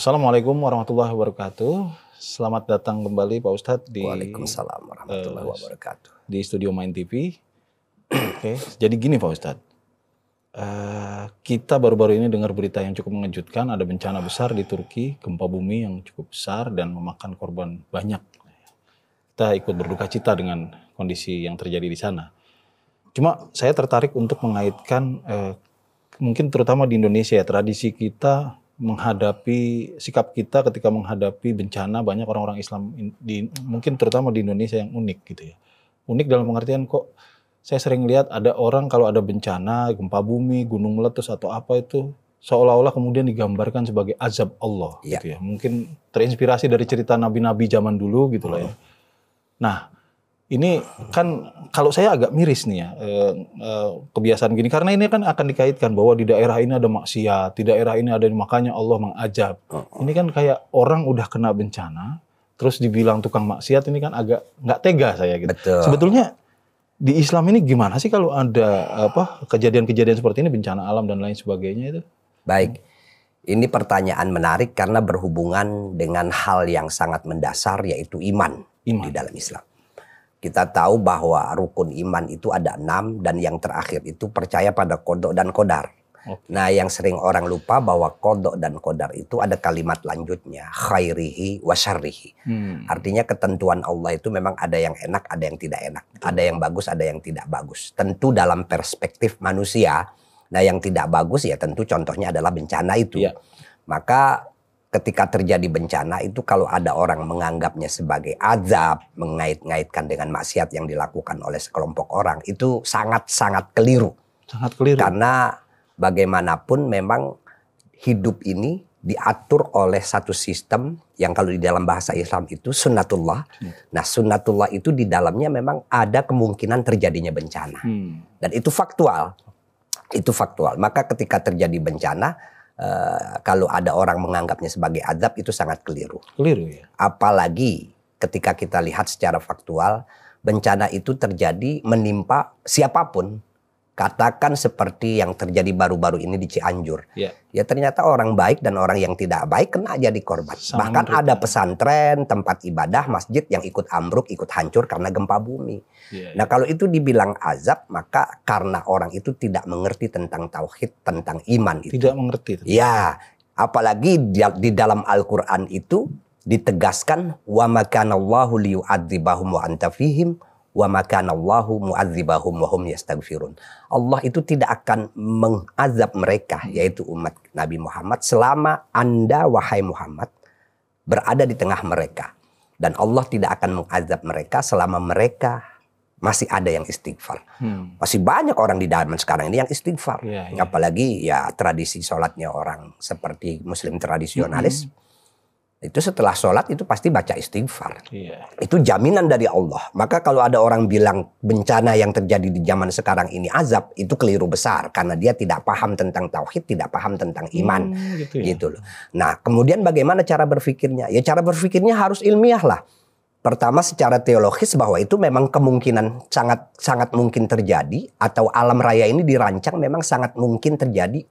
Assalamualaikum warahmatullahi wabarakatuh. Selamat datang kembali Pak Ustadz di Waalaikumsalam warahmatullahi wabarakatuh. Di Studio Main TV. Oke, jadi gini Pak Ustadz. Kita baru-baru ini dengar berita yang cukup mengejutkan. Ada bencana besar di Turki, gempa bumi yang cukup besar dan memakan korban banyak. Kita ikut berduka cita dengan kondisi yang terjadi di sana. Cuma saya tertarik untuk mengaitkan mungkin terutama di Indonesia ya, tradisi kita menghadapi, sikap kita ketika menghadapi bencana. Banyak orang-orang Islam mungkin terutama di Indonesia yang unik gitu ya. Unik dalam pengertian kok saya sering lihat ada orang kalau ada bencana, gempa bumi, gunung meletus atau apa itu seolah-olah kemudian digambarkan sebagai azab Allah gitu ya. Mungkin terinspirasi dari cerita nabi-nabi zaman dulu gitu lah ya. Nah, ini kan kalau saya agak miris nih ya kebiasaan gini, karena ini kan akan dikaitkan bahwa di daerah ini ada maksiat, di daerah ini ada, makanya Allah mengazab. Ini kan kayak orang udah kena bencana terus dibilang tukang maksiat, ini kan agak nggak tega saya gitu. Betul. Sebetulnya di Islam ini gimana sih kalau ada kejadian-kejadian seperti ini, bencana alam dan lain sebagainya itu? Baik. Ini pertanyaan menarik karena berhubungan dengan hal yang sangat mendasar, yaitu iman. Di dalam Islam. Kita tahu bahwa rukun iman itu ada 6 dan yang terakhir itu percaya pada qada dan qadar. Nah, yang sering orang lupa bahwa qada dan qadar itu ada kalimat lanjutnya, khairihi wa syarrihi. Artinya ketentuan Allah itu memang ada yang enak, ada yang tidak enak. Ada yang bagus, ada yang tidak bagus. Tentu dalam perspektif manusia, nah yang tidak bagus ya tentu contohnya adalah bencana itu. Maka ketika terjadi bencana itu kalau ada orang menganggapnya sebagai azab, mengait-ngaitkan dengan maksiat yang dilakukan oleh sekelompok orang, itu sangat-sangat keliru. Sangat keliru. Karena bagaimanapun memang hidup ini diatur oleh satu sistem yang kalau di dalam bahasa Islam itu sunnatullah. Nah, sunnatullah itu di dalamnya memang ada kemungkinan terjadinya bencana. Dan itu faktual. Itu faktual. Maka ketika terjadi bencana, kalau ada orang menganggapnya sebagai azab itu sangat keliru. Keliru ya. Apalagi ketika kita lihat secara faktual, bencana itu terjadi menimpa siapapun. Katakan seperti yang terjadi baru-baru ini di Cianjur. Ya ternyata orang baik dan orang yang tidak baik kena jadi korban. Bahkan ada pesantren, tempat ibadah, masjid yang ikut ambruk, ikut hancur karena gempa bumi. Nah, kalau itu dibilang azab, maka karena orang itu tidak mengerti tentang tauhid, tentang iman itu. Tidak mengerti. Ya, apalagi di dalam Al-Quran itu ditegaskan wa makanallahu liyu'adzibahum wa anta fihim wa makanallahu mu'adzibahum wa hum yastaghfirun. Allah itu tidak akan mengazab mereka, yaitu umat Nabi Muhammad, selama Anda wahai Muhammad berada di tengah mereka. Dan Allah tidak akan mengazab mereka selama mereka masih ada yang istighfar. Masih banyak orang di zaman sekarang ini yang istighfar. Apalagi ya tradisi sholatnya orang seperti muslim tradisionalis. Itu setelah sholat itu pasti baca istighfar. Itu jaminan dari Allah. Maka kalau ada orang bilang bencana yang terjadi di zaman sekarang ini azab, itu keliru besar. Karena dia tidak paham tentang tauhid, tidak paham tentang iman. Gitu loh. Nah, kemudian bagaimana cara berpikirnya? Ya cara berpikirnya harus ilmiah lah. Pertama secara teologis bahwa itu memang kemungkinan sangat mungkin terjadi, atau alam raya ini dirancang memang sangat mungkin terjadi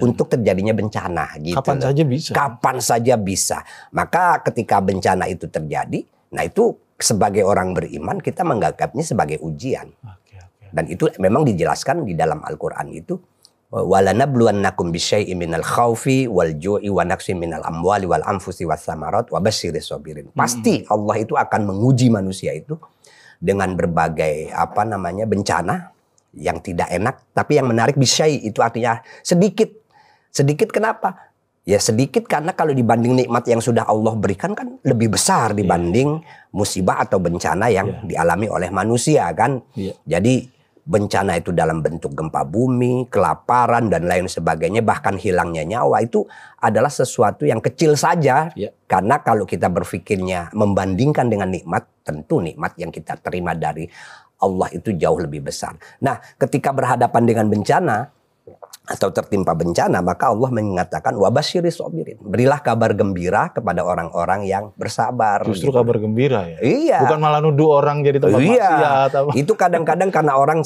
untuk terjadinya bencana gitu. Kapan saja bisa. Kapan saja bisa. Maka ketika bencana itu terjadi, nah itu sebagai orang beriman kita menganggapnya sebagai ujian. Dan itu memang dijelaskan di dalam Al-Qur'an itu, walanabluwannakum bisyai'in minal khaufi wal ju'i wa naqsin minal amwali wal anfusi was samarat wa basyiris sabirin. Pasti Allah itu akan menguji manusia itu dengan berbagai bencana yang tidak enak, tapi yang menarik bisyai itu artinya sedikit. Sedikit kenapa? Ya sedikit karena kalau dibanding nikmat yang sudah Allah berikan kan lebih besar dibanding musibah atau bencana yang dialami oleh manusia kan. Jadi bencana itu dalam bentuk gempa bumi, kelaparan dan lain sebagainya, bahkan hilangnya nyawa itu adalah sesuatu yang kecil saja. Karena kalau kita berpikirnya membandingkan dengan nikmat, tentu nikmat yang kita terima dari Allah itu jauh lebih besar. Nah, ketika berhadapan dengan bencana atau tertimpa bencana, maka Allah mengatakan wabasyiris sabirin. Berilah kabar gembira kepada orang-orang yang bersabar. Justru gitu. Kabar gembira ya? Iya. Bukan malah nuduh orang jadi tempat maksiat. Itu kadang-kadang karena orang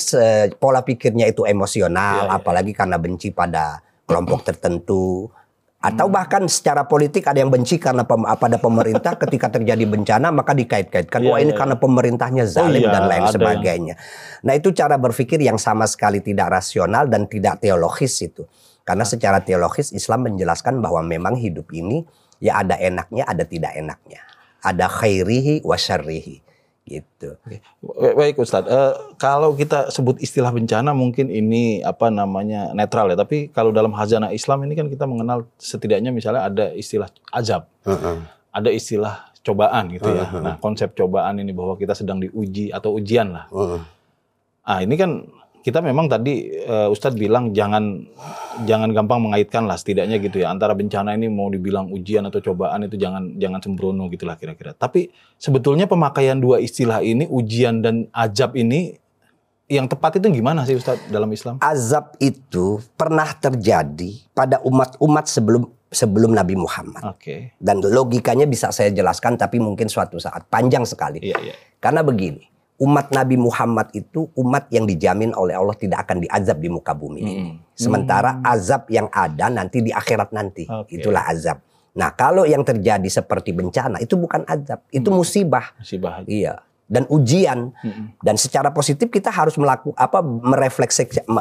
pola pikirnya itu emosional, apalagi karena benci pada kelompok tertentu. Atau bahkan secara politik ada yang benci karena pada pemerintah ketika terjadi bencana maka dikait-kaitkan wah ini karena pemerintahnya zalim dan lain sebagainya. Nah itu cara berpikir yang sama sekali tidak rasional dan tidak teologis itu. Karena secara teologis Islam menjelaskan bahwa memang hidup ini ya ada enaknya ada tidak enaknya. Ada khairihi wa syarrihi. Gitu. Baik Ustadz, kalau kita sebut istilah bencana mungkin ini netral ya. Tapi kalau dalam khazanah Islam ini kan kita mengenal setidaknya misalnya ada istilah azab, ada istilah cobaan gitu ya. Nah konsep cobaan ini bahwa kita sedang diuji atau ujian lah. Ah ini kan kita memang tadi Ustadz bilang jangan gampang mengaitkan lah setidaknya gitu ya antara bencana ini mau dibilang ujian atau cobaan itu jangan sembrono gitulah kira-kira. Tapi sebetulnya pemakaian dua istilah ini ujian dan azab ini yang tepat itu gimana sih Ustadz dalam Islam? Azab itu pernah terjadi pada umat-umat sebelum Nabi Muhammad. Dan logikanya bisa saya jelaskan tapi mungkin suatu saat panjang sekali. Karena begini. Umat Nabi Muhammad itu umat yang dijamin oleh Allah tidak akan diazab di muka bumi ini. Sementara azab yang ada nanti di akhirat nanti. Itulah azab. Nah kalau yang terjadi seperti bencana itu bukan azab. Itu musibah. Iya. Dan ujian. Dan secara positif kita harus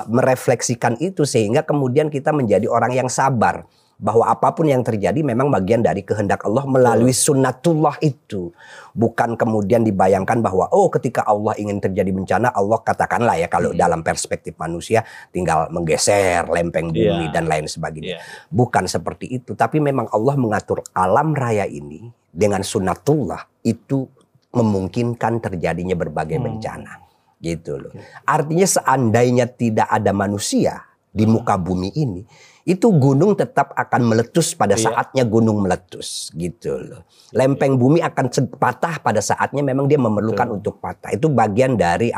merefleksikan itu. Sehingga kemudian kita menjadi orang yang sabar. Bahwa apapun yang terjadi memang bagian dari kehendak Allah melalui sunnatullah itu. Bukan kemudian dibayangkan bahwa ketika Allah ingin terjadi bencana Allah katakanlah ya kalau dalam perspektif manusia tinggal menggeser lempeng bumi dan lain sebagainya. Bukan seperti itu. Tapi memang Allah mengatur alam raya ini dengan sunnatullah itu memungkinkan terjadinya berbagai bencana. Gitu loh. Artinya seandainya tidak ada manusia di muka bumi ini, itu gunung tetap akan meletus pada saatnya gunung meletus gitu loh. Lempeng bumi akan patah pada saatnya memang dia memerlukan untuk patah. Itu bagian dari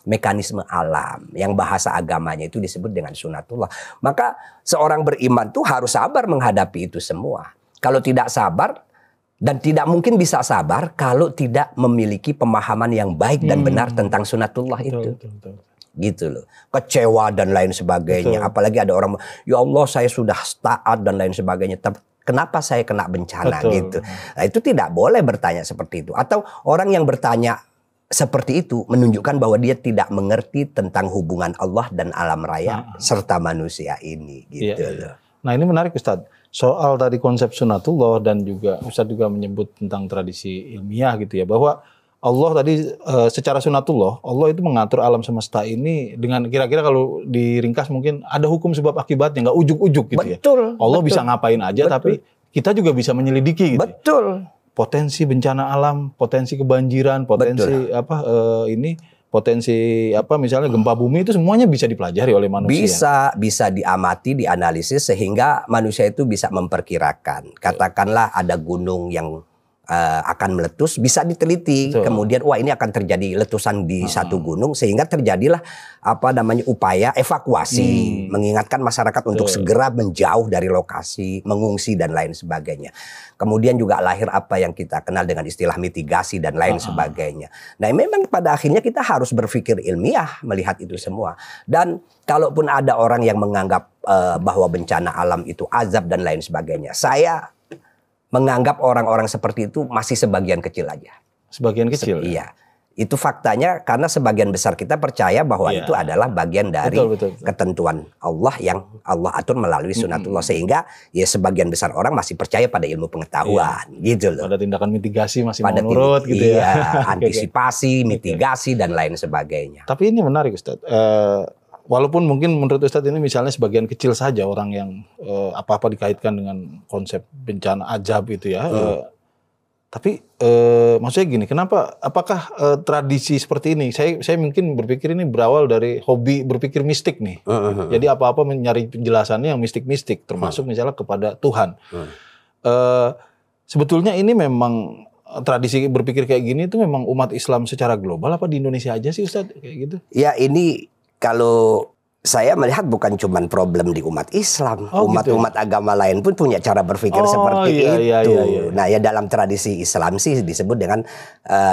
mekanisme alam yang bahasa agamanya itu disebut dengan sunatullah. Maka seorang beriman tuh harus sabar menghadapi itu semua. Kalau tidak sabar dan tidak mungkin bisa sabar kalau tidak memiliki pemahaman yang baik dan benar tentang sunatullah itu. Gitu loh, kecewa dan lain sebagainya. Apalagi ada orang, ya Allah saya sudah taat dan lain sebagainya, kenapa saya kena bencana gitu. Nah itu tidak boleh bertanya seperti itu. Atau orang yang bertanya seperti itu menunjukkan bahwa dia tidak mengerti tentang hubungan Allah dan alam raya serta manusia ini gitu loh. Nah ini menarik Ustadz, soal tadi konsep sunatullah dan juga Ustadz juga menyebut tentang tradisi ilmiah gitu ya, bahwa Allah tadi secara sunatullah, Allah itu mengatur alam semesta ini dengan kira-kira kalau diringkas mungkin ada hukum sebab akibatnya, nggak ujuk-ujuk gitu ya. Allah bisa ngapain aja, tapi kita juga bisa menyelidiki gitu. Potensi bencana alam, potensi kebanjiran, potensi misalnya gempa bumi itu semuanya bisa dipelajari oleh manusia. Bisa diamati, dianalisis sehingga manusia itu bisa memperkirakan. Katakanlah ada gunung yang akan meletus, bisa diteliti. Kemudian wah ini akan terjadi letusan di satu gunung sehingga terjadilah upaya evakuasi, mengingatkan masyarakat untuk segera menjauh dari lokasi, mengungsi dan lain sebagainya. Kemudian juga lahir apa yang kita kenal dengan istilah mitigasi dan lain sebagainya. Nah, memang pada akhirnya kita harus berpikir ilmiah melihat itu semua. Dan kalaupun ada orang yang menganggap bahwa bencana alam itu azab dan lain sebagainya, saya menganggap orang-orang seperti itu masih sebagian kecil aja. Sebagian kecil? Iya. Itu faktanya karena sebagian besar kita percaya bahwa itu adalah bagian dari ketentuan Allah yang Allah atur melalui sunatullah. Sehingga ya sebagian besar orang masih percaya pada ilmu pengetahuan. Gitu loh. Pada tindakan mitigasi masih mau nurut gitu ya. Antisipasi, mitigasi dan lain sebagainya. Tapi ini menarik Ustadz. Walaupun mungkin menurut Ustadz ini misalnya sebagian kecil saja orang yang apa-apa dikaitkan dengan konsep bencana azab itu ya. Tapi maksudnya gini, apakah tradisi seperti ini? Saya mungkin berpikir ini berawal dari hobi berpikir mistik nih. Jadi apa-apa mencari penjelasannya yang mistik-mistik, termasuk misalnya kepada Tuhan. Sebetulnya ini memang tradisi berpikir kayak gini itu memang umat Islam secara global apa di Indonesia aja sih Ustadz kayak gitu? Ya ini kalau Saya melihat bukan cuma problem di umat Islam, Oh, umat-umat agama lain pun punya cara berpikir seperti itu. Nah, ya dalam tradisi Islam sih disebut dengan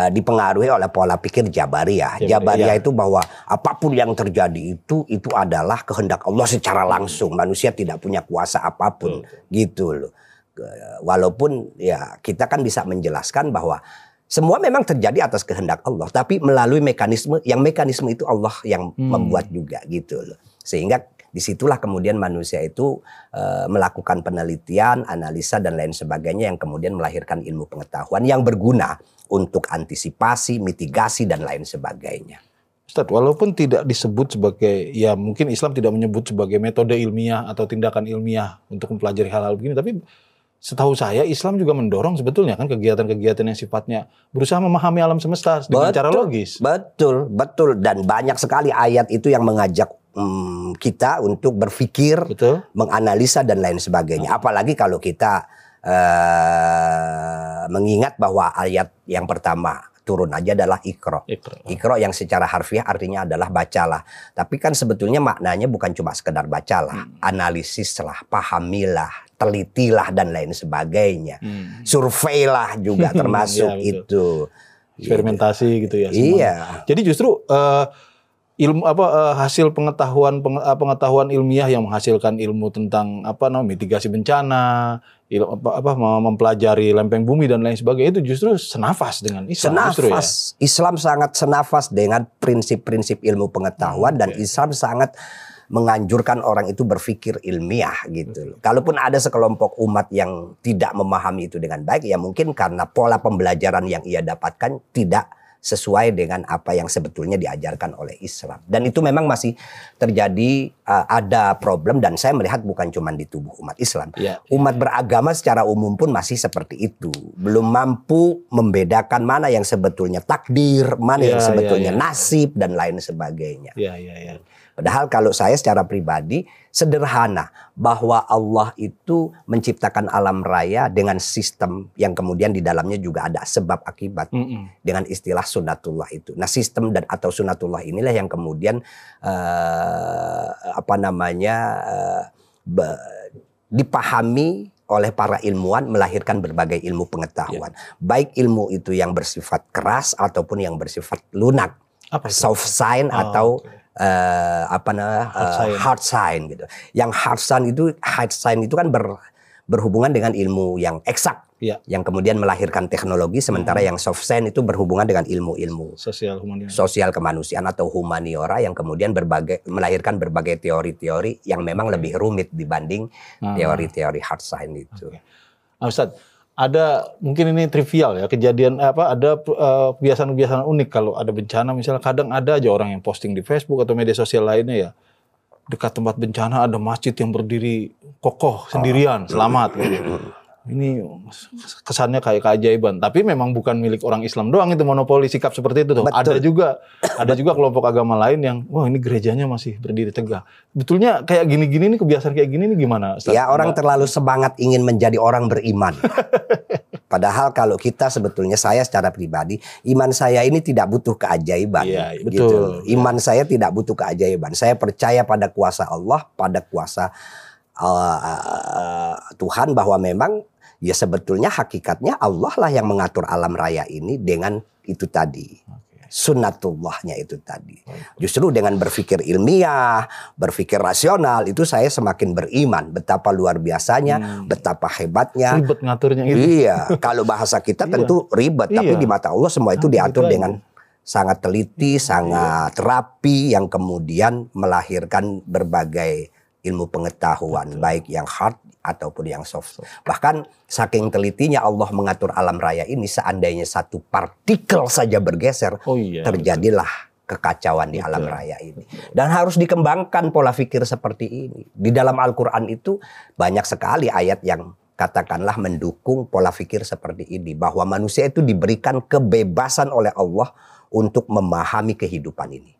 dipengaruhi oleh pola pikir Jabariyah. Jabariyah itu bahwa apapun yang terjadi itu adalah kehendak Allah secara langsung. Manusia tidak punya kuasa apapun, gitu loh. Walaupun ya kita kan bisa menjelaskan bahwa semua memang terjadi atas kehendak Allah, tapi melalui mekanisme itu Allah yang membuat juga, gitu loh. Sehingga disitulah kemudian manusia itu melakukan penelitian, analisa dan lain sebagainya yang kemudian melahirkan ilmu pengetahuan yang berguna untuk antisipasi, mitigasi dan lain sebagainya. Ustadz, walaupun tidak disebut sebagai, ya mungkin Islam tidak menyebut sebagai metode ilmiah atau tindakan ilmiah untuk mempelajari hal-hal begini, tapi setahu saya Islam juga mendorong sebetulnya kan kegiatan-kegiatan yang sifatnya berusaha memahami alam semesta dengan cara logis. Betul. Dan banyak sekali ayat itu yang mengajak kita untuk berpikir, menganalisa dan lain sebagainya. Apalagi kalau kita mengingat bahwa ayat yang pertama turun aja adalah Iqra. Iqra yang secara harfiah artinya adalah bacalah. Tapi kan sebetulnya maknanya bukan cuma sekedar bacalah, analisislah, pahamilah, telitilah dan lain sebagainya. Surveilah juga termasuk itu. Eksperimentasi gitu ya. Iya. Jadi justru hasil pengetahuan ilmiah yang menghasilkan ilmu tentang mitigasi bencana, mempelajari lempeng bumi dan lain sebagainya, itu justru senafas dengan Islam. Islam sangat senafas dengan prinsip-prinsip ilmu pengetahuan dan Islam sangat menganjurkan orang itu berpikir ilmiah gitu. Kalaupun ada sekelompok umat yang tidak memahami itu dengan baik, ya mungkin karena pola pembelajaran yang ia dapatkan tidak sesuai dengan apa yang sebetulnya diajarkan oleh Islam. Dan itu memang masih terjadi, ada problem, dan saya melihat bukan cuma di tubuh umat Islam. Umat beragama secara umum pun masih seperti itu. Belum mampu membedakan mana yang sebetulnya takdir, mana yang sebetulnya nasib, dan lain sebagainya. Padahal kalau saya secara pribadi sederhana bahwa Allah itu menciptakan alam raya dengan sistem yang kemudian di dalamnya juga ada sebab akibat dengan istilah sunnatullah itu. Nah, sistem dan atau sunnatullah inilah yang kemudian dipahami oleh para ilmuwan, melahirkan berbagai ilmu pengetahuan. Baik ilmu itu yang bersifat keras ataupun yang bersifat lunak. Soft science atau hard science gitu. Yang hard science itu kan berhubungan dengan ilmu yang eksak, yang kemudian melahirkan teknologi, sementara yang soft science itu berhubungan dengan ilmu-ilmu sosial kemanusiaan atau humaniora yang kemudian melahirkan berbagai teori-teori yang memang lebih rumit dibanding teori-teori hard science itu. Ustadz, ada mungkin ini trivial ya, kejadian ada kebiasaan-kebiasaan unik kalau ada bencana, misalnya kadang ada aja orang yang posting di Facebook atau media sosial lainnya ya, dekat tempat bencana ada masjid yang berdiri kokoh sendirian, selamat gitu. Ini kesannya kayak keajaiban, tapi memang bukan milik orang Islam doang itu monopoli sikap seperti itu tuh. Ada juga kelompok agama lain yang wah ini gerejanya masih berdiri tegak. Betulnya kayak gini-gini nih, kebiasaan kayak gini nih gimana, Ustaz? Ya, orang terlalu semangat ingin menjadi orang beriman. Padahal kalau kita sebetulnya, saya secara pribadi, iman saya ini tidak butuh keajaiban. Gitu. Iman saya tidak butuh keajaiban. Saya percaya pada kuasa Allah, pada kuasa Tuhan, bahwa memang ya sebetulnya hakikatnya Allah lah yang mengatur alam raya ini dengan itu tadi. Sunnatullahnya itu tadi. Justru dengan berpikir ilmiah, berpikir rasional, itu saya semakin beriman betapa luar biasanya, betapa hebatnya. Ribet ngaturnya itu. Iya, kalau bahasa kita tentu ribet, tapi di mata Allah semua itu diatur dengan sangat teliti, sangat rapi, yang kemudian melahirkan berbagai ilmu pengetahuan, baik yang hard ataupun yang soft. Bahkan saking telitinya Allah mengatur alam raya ini, seandainya satu partikel saja bergeser, terjadilah kekacauan di alam raya ini. Dan harus dikembangkan pola pikir seperti ini. Di dalam Al-Quran itu banyak sekali ayat yang katakanlah mendukung pola pikir seperti ini. Bahwa manusia itu diberikan kebebasan oleh Allah untuk memahami kehidupan ini.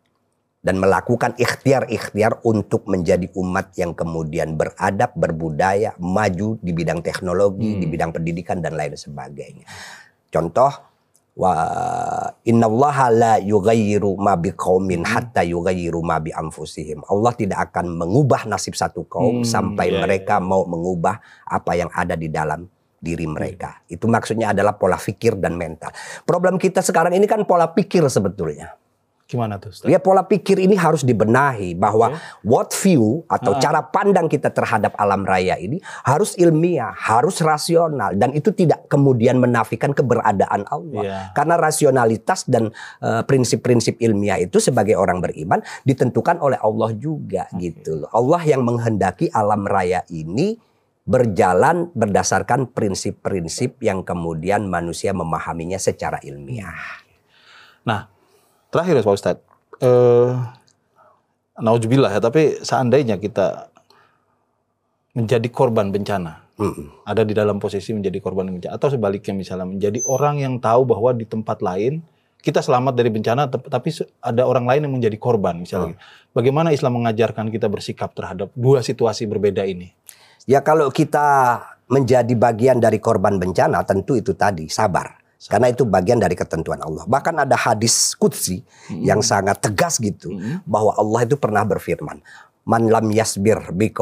Dan melakukan ikhtiar-ikhtiar untuk menjadi umat yang kemudian beradab, berbudaya, maju di bidang teknologi, di bidang pendidikan dan lain sebagainya. Contoh, Innallaha la yughayyiru ma biqaumin hatta yughayyiru ma bi anfusihim. Allah tidak akan mengubah nasib satu kaum sampai mereka mau mengubah apa yang ada di dalam diri mereka. Itu maksudnya adalah pola pikir dan mental. Problem kita sekarang ini kan pola pikir sebetulnya. Gimana tuh, Ustaz? Ya, pola pikir ini harus dibenahi bahwa what view atau cara pandang kita terhadap alam raya ini harus ilmiah, harus rasional, dan itu tidak kemudian menafikan keberadaan Allah. Karena rasionalitas dan prinsip-prinsip ilmiah itu sebagai orang beriman ditentukan oleh Allah juga gitu loh. Allah yang menghendaki alam raya ini berjalan berdasarkan prinsip-prinsip yang kemudian manusia memahaminya secara ilmiah. Nah, terakhir Pak Ustadz, nauzubillah ya, tapi seandainya kita menjadi korban bencana, ada di dalam posisi menjadi korban bencana, atau sebaliknya misalnya menjadi orang yang tahu bahwa di tempat lain kita selamat dari bencana, tapi ada orang lain yang menjadi korban misalnya. Bagaimana Islam mengajarkan kita bersikap terhadap dua situasi berbeda ini? Ya, kalau kita menjadi bagian dari korban bencana, tentu itu tadi sabar. Karena itu bagian dari ketentuan Allah. Bahkan ada hadis qudsi yang sangat tegas gitu. Bahwa Allah itu pernah berfirman. Man lam yasbir bi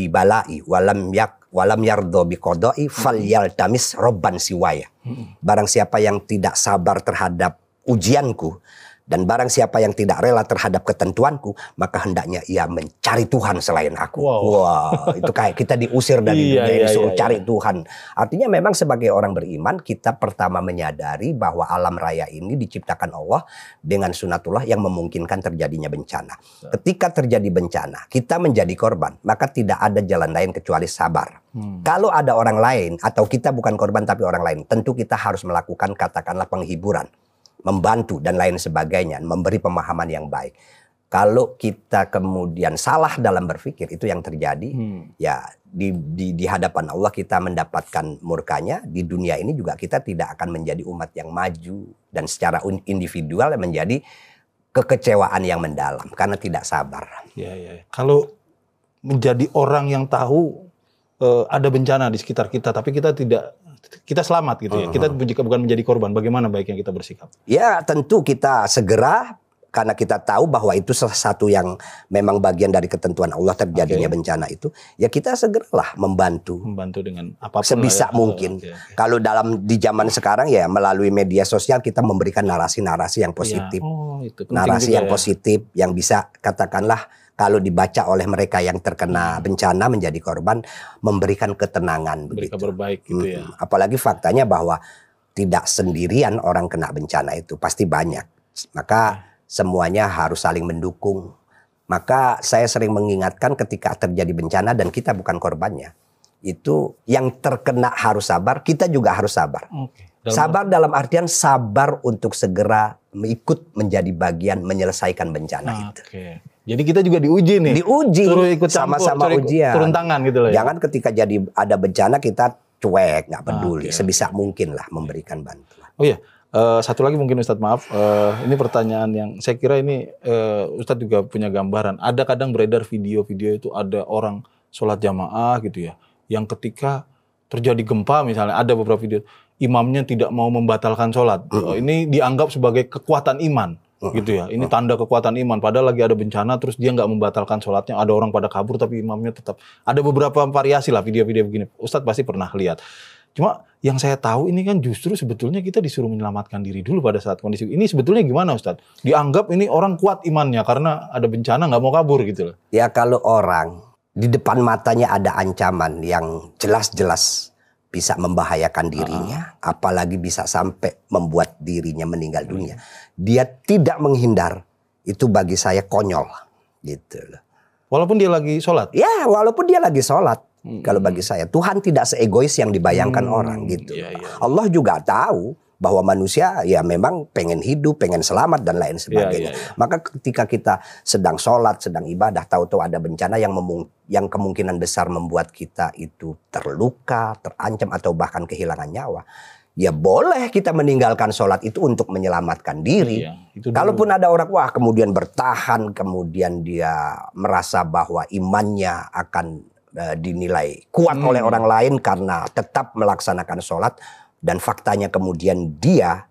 balai walam yardo bi qodai falyaltamis robban siwaya. Barang siapa yang tidak sabar terhadap ujianku, dan barang siapa yang tidak rela terhadap ketentuanku, maka hendaknya ia mencari Tuhan selain aku. Wah, itu kayak kita diusir dari dunia ini, disuruh cari Tuhan. Artinya memang sebagai orang beriman, kita pertama menyadari bahwa alam raya ini diciptakan Allah dengan sunatullah yang memungkinkan terjadinya bencana. Ketika terjadi bencana, kita menjadi korban, maka tidak ada jalan lain kecuali sabar. Kalau ada orang lain, atau kita bukan korban tapi orang lain, tentu kita harus melakukan katakanlah penghiburan, membantu dan lain sebagainya, memberi pemahaman yang baik. Kalau kita kemudian salah dalam berpikir, itu yang terjadi. Ya, di hadapan Allah kita mendapatkan murkanya. Di dunia ini juga kita tidak akan menjadi umat yang maju, dan secara individual menjadi kekecewaan yang mendalam karena tidak sabar. Kalau menjadi orang yang tahu ada bencana di sekitar kita, tapi kita selamat gitu ya. Kita jika bukan menjadi korban, bagaimana baiknya kita bersikap? Ya, tentu kita segera, karena kita tahu bahwa itu salah satu yang memang bagian dari ketentuan Allah terjadinya bencana itu. Ya, kita segeralah membantu dengan apapun sebisa mungkin. Kalau di zaman sekarang ya melalui media sosial kita memberikan narasi-narasi yang positif. Narasi yang positif yang bisa katakanlah kalau dibaca oleh mereka yang terkena bencana menjadi korban, memberikan ketenangan begitu. Berbaik gitu ya. Apalagi faktanya bahwa tidak sendirian orang kena bencana itu, pasti banyak. Maka semuanya harus saling mendukung. Maka saya sering mengingatkan ketika terjadi bencana dan kita bukan korbannya, itu yang terkena harus sabar, kita juga harus sabar. Sabar dalam artian sabar untuk segera ikut menjadi bagian menyelesaikan bencana itu. Jadi kita juga diuji nih. Diuji, ikut sama-sama ujian. Turun tangan gitu loh ya. Jangan ketika ada bencana kita cuek, nggak peduli. Sebisa mungkin lah memberikan bantuan. Oh iya, satu lagi mungkin Ustadz, maaf. Ini pertanyaan yang saya kira ini Ustadz juga punya gambaran. Ada kadang beredar video-video itu ada orang sholat jamaah gitu ya. Yang ketika terjadi gempa misalnya, ada beberapa video, imamnya tidak mau membatalkan sholat. Ini dianggap sebagai kekuatan iman. Gitu ya, ini tanda kekuatan iman. Padahal lagi ada bencana, terus dia nggak membatalkan sholatnya. Ada orang pada kabur, tapi imamnya tetap. Ada beberapa variasi lah video-video begini. Ustadz pasti pernah lihat. Cuma yang saya tahu ini kan justru sebetulnya kita disuruh menyelamatkan diri dulu pada saat kondisi ini. Sebetulnya gimana Ustadz? Dianggap ini orang kuat imannya karena ada bencana nggak mau kabur gitu loh. Ya, kalau orang di depan matanya ada ancaman yang jelas-jelas bisa membahayakan dirinya, apalagi bisa sampai membuat dirinya meninggal dunia. Dia tidak menghindar, itu bagi saya konyol, gitu loh. Walaupun dia lagi sholat? Ya, walaupun dia lagi sholat. Kalau bagi saya, Tuhan tidak seegois yang dibayangkan orang, gitu. Allah juga tahu bahwa manusia ya memang pengen hidup, pengen selamat dan lain sebagainya. Maka ketika kita sedang sholat, sedang ibadah, tahu-tahu ada bencana yang kemungkinan besar membuat kita itu terluka, terancam atau bahkan kehilangan nyawa, ya boleh kita meninggalkan sholat itu untuk menyelamatkan diri. Kalaupun ada orang kemudian bertahan, kemudian dia merasa bahwa imannya akan dinilai kuat oleh orang lain karena tetap melaksanakan sholat, dan faktanya kemudian dia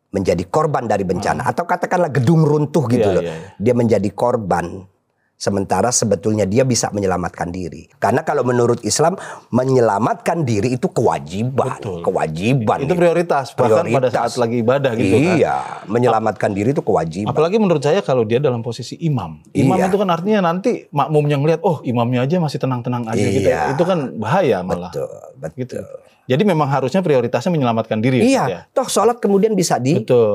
menjadi korban dari bencana, atau katakanlah gedung runtuh gitu loh. Dia menjadi korban, sementara sebetulnya dia bisa menyelamatkan diri. Karena kalau menurut Islam menyelamatkan diri itu kewajiban. Betul. Kewajiban. Itu prioritas. Bahkan pada saat lagi ibadah gitu kan. Iya, menyelamatkan diri itu kewajiban. Apalagi menurut saya kalau dia dalam posisi imam. Imam itu kan artinya nanti makmumnya ngelihat, oh imamnya aja masih tenang-tenang aja gitu. Itu kan bahaya malah. Betul. Gitu. Jadi memang harusnya prioritasnya menyelamatkan diri. Iya, toh sholat kemudian bisa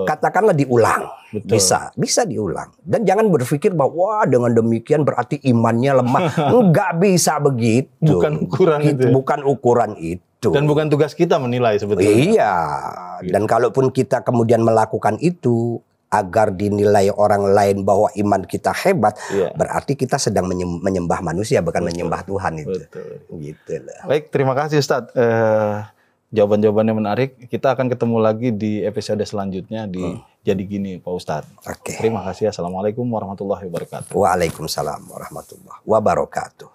katakanlah diulang. Betul. Bisa diulang. Dan jangan berpikir bahwa wah dengan demikian berarti imannya lemah. Enggak bisa begitu. Bukan ukuran itu. Bukan ukuran itu. Dan bukan tugas kita menilai sebetulnya. Iya. Dan kalaupun kita kemudian melakukan itu agar dinilai orang lain bahwa iman kita hebat, berarti kita sedang menyembah manusia, bukan menyembah Tuhan itu. Gitu loh. Baik, terima kasih Ustadz. Jawaban-jawabannya menarik. Kita akan ketemu lagi di episode selanjutnya di Jadi Gini Pak Ustadz. Terima kasih. Assalamualaikum warahmatullahi wabarakatuh. Waalaikumsalam warahmatullahi wabarakatuh.